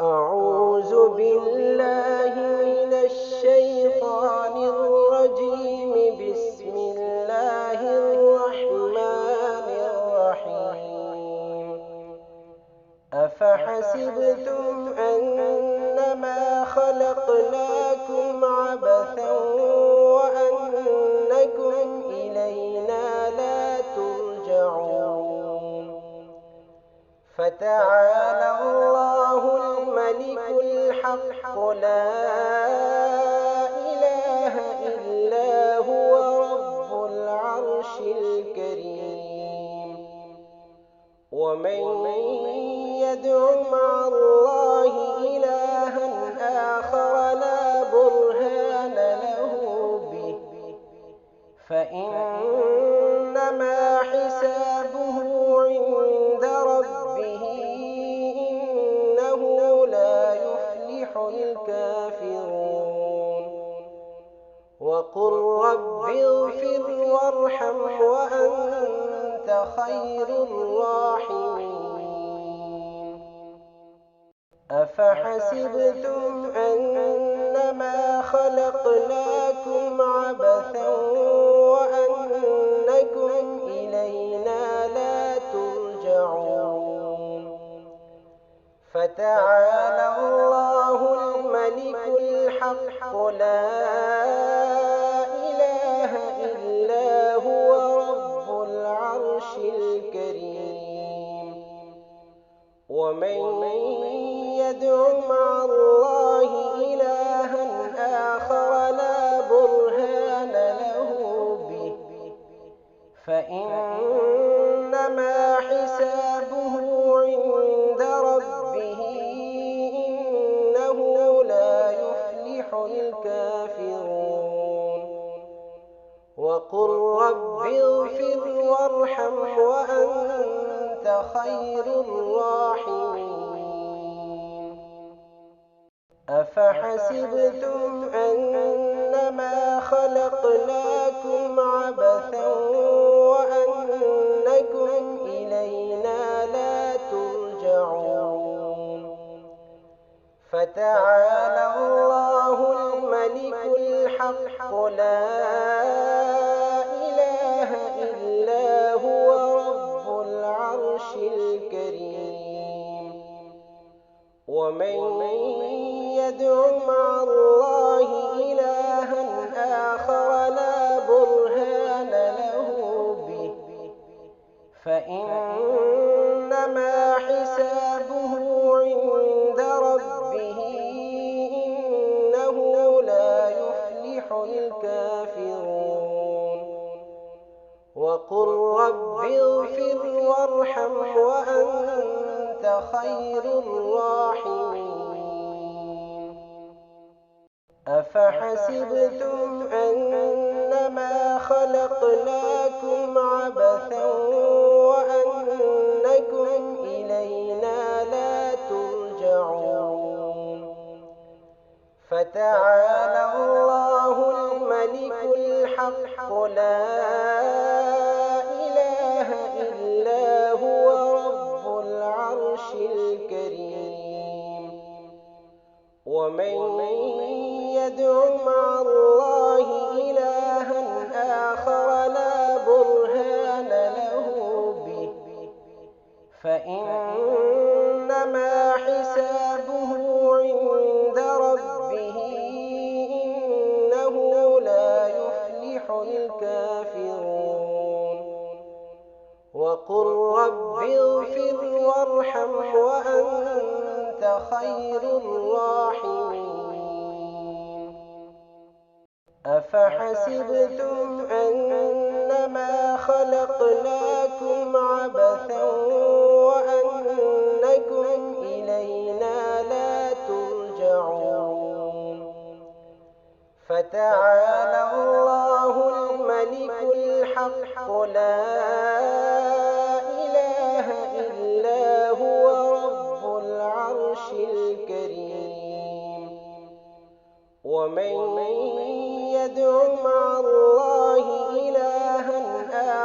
أعوذ بالله من الشيطان الرجيم. بسم الله الرحمن الرحيم. أفحسبتم أنما خلقناكم عبثا وأنكم إلينا لا ترجعون. فتعالى الله الملك الحق لا إله إلا هو رب العرش الكريم. ومن يدع مع الله إلها آخر لا برهان له به فإنما حسابه عند ربه إنه لا يفلح الكافرون. وقل رب اغفر وارحم وأنت خير الراحمين. أفحسبتم أنما خلقناكم عبثا وأنكم إلينا لا ترجعون. فتعالى الله الملك الحق لا إله إلا هو رب العرش الكريم. ومن يدع مع الله إلها آخر لا برهان له به فإنما حسابه عند ربه إنه لا يفلح الكافرون. وقل رب اغفر وارحم وأنت خير الراحمين. أفحسبتم أنما خلقناكم عبثا وأنكم إلينا لا ترجعون. فتعالى الله الملك الحق لا إله إلا هو رب العرش الكريم. ومن يدع مع الله إلها آخر لا برهان له به فإنما حسابه عند ربه إنه لا يفلح الكافرون. وقل رب اغفر وارحم وأنت خير الراحمين. أفحسبتم أنما خلقناكم عبثا وأنكم إلينا لا ترجعون. فتعالى الله الملك الحق لا إله إلا هو رب العرش الكريم. ومن يدع مع الله إلها آخر لا برهان له به فإنما حسابه عند ربه إنه لا يفلح الكافرون. وقل رب اغفر وارحم وأنت خير الراحمين. أفحسبتم أنما خلقناكم عبثا وأنكم إلينا لا ترجعون. فتعالى الله الملك الحق لا إله إلا هو رب العرش الكريم. ومن يدع مع الله إلها آخر لا برهان له به فإنما حسابه عند ربه إنه لا يفلح الكافرون. وقل رب اغفر وارحم وأنت خير الراحمين. أفحسبتم أنما خلقناكم عبثا وأنكم إلينا لا ترجعون. فتعالى الله الملك الحق لا إله إلا هو رب العرش الكريم. ومن يدع مع الله إلها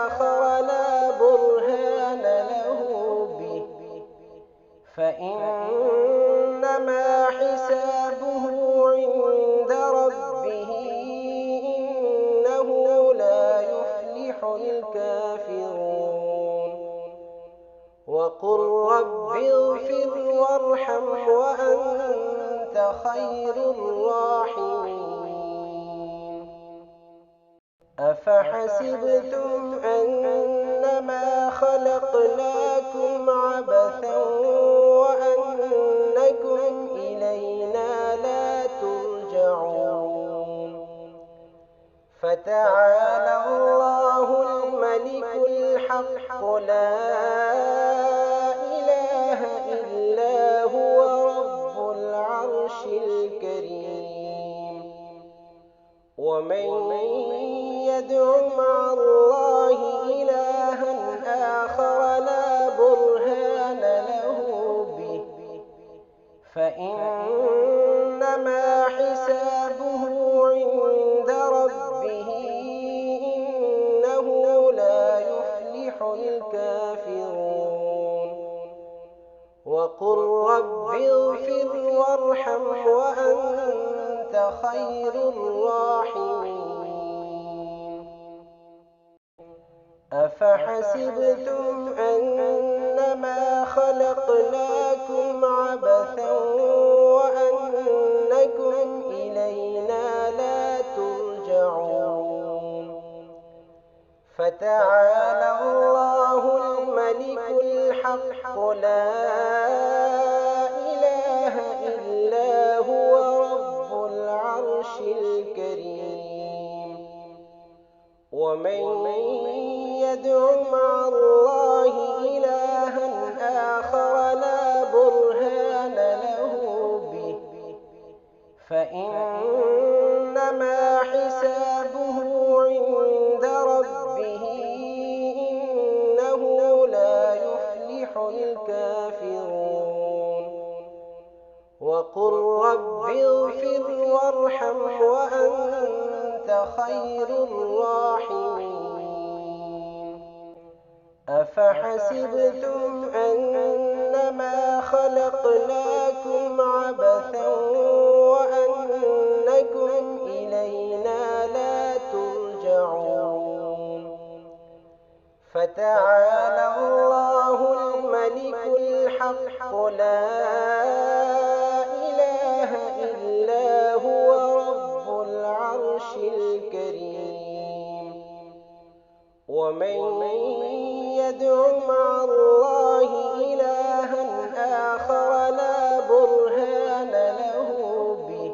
آخر لا برهان له به فإنما وارحم وأنت خير الراحمين. أفحسبتم أنما خلقناكم عبثا وأنكم إلينا لا ترجعون. فتعالى الله الملك الحق لا إله إلا هو رب العرش الكريم. ومن يدع مع الله إلها آخر لا برهان له به فإنما حسابه عند ربه إنه لا يفلح الكافرون. وقل رب اغفر وارحم وأنت خير الراحمين. أفحسبتم أنما خلقناكم عبثا وأنكم إلينا لا ترجعون. فتعالى الله الملك الحق لا إله إلا هو رب العرش الكريم. ومن يدع مع الله إلها آخر لا برهان له به فإنما حسابه عند ربه إنه لا يفلح الكافرون. وقل رب اغفر وارحم وأنت خير الراحمين. أفحسبتم أنما خلقناكم عبثا وأنكم إلينا لا ترجعون. فتعالى الله الملك الحق لا إله إلا هو رب العرش الكريم. ومن يدع مع الله إلها آخر لا برهان له به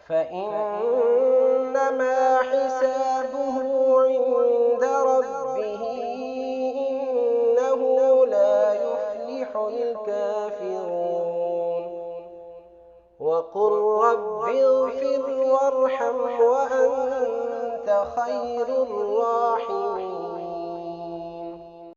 فإنما حسابه عند ربه إنه لا يفلح الكافرون. وقل رب اغفر وارحم وأنت خير الراحمين.